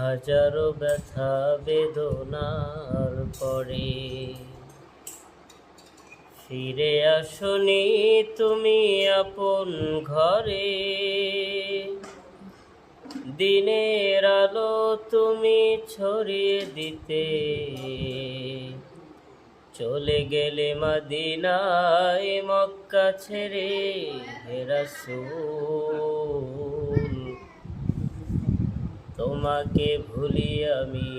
হাজারো ব্যথা বেদনার পরে ফিরে আসনি তুমি আপন ঘরে। দিনের আলো তুমি ছড়িয়ে দিতে চলে গেলে মদিনায় মক্কা ছেড়ে। হে রাসূল, তোমাকে ভুলি আমি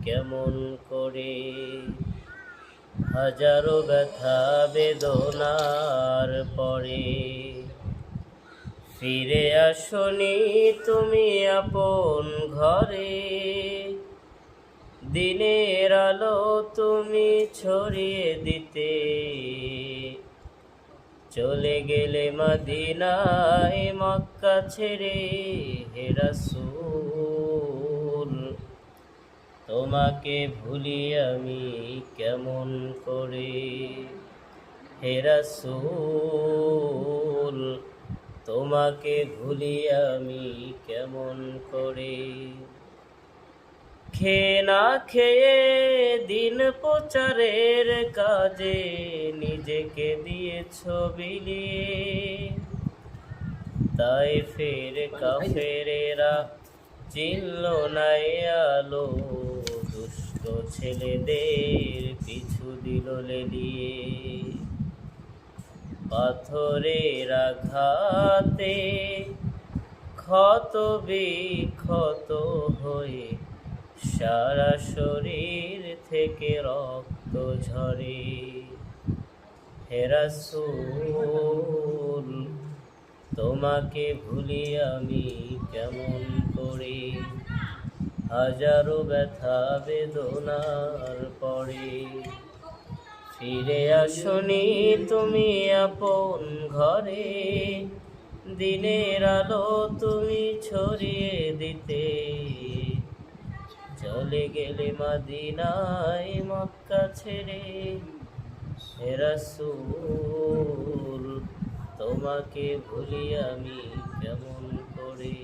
কেমন করে। হাজারো ব্যথা বেদনার পরে ফিরে আসনি তুমি আপন ঘরে। দিনের আলো তুমি ছড়িয়ে দিতে চলে গেলে মদিনায় মক্কা ছেড়ে। হে রাসূল, তোমাকে ভুলি আমি কেমন করে। হে রাসূল, তোমাকে ভুলি আমি কেমন করে। খেয়ে না খেয়ে দিন প্রচারের কাজে নিজেকে দিয়েছ বিলিয়ে। তাই ফের কাফেরেরা চিনল না এ আলো, দুষ্ট ছেলেদের পিছু দিল লেলিয়ে। পাথরের আঘাতে ক্ষত বিক্ষত হয়ে সারা শরীর থেকে রক্ত ঝরে। হে রাসূল, তোমাকে ভুলি আমি কেমন করে। হাজারো ব্যথা বেদনার পরে ফিরে আসনি তুমি আপন ঘরে। দিনের আলো তুমি ছড়িয়ে দিতে চলে গেলে মদিনায় মক্কা ছেড়ে। হে রাসূল, তোমাকে ভুলি আমি কেমন করে।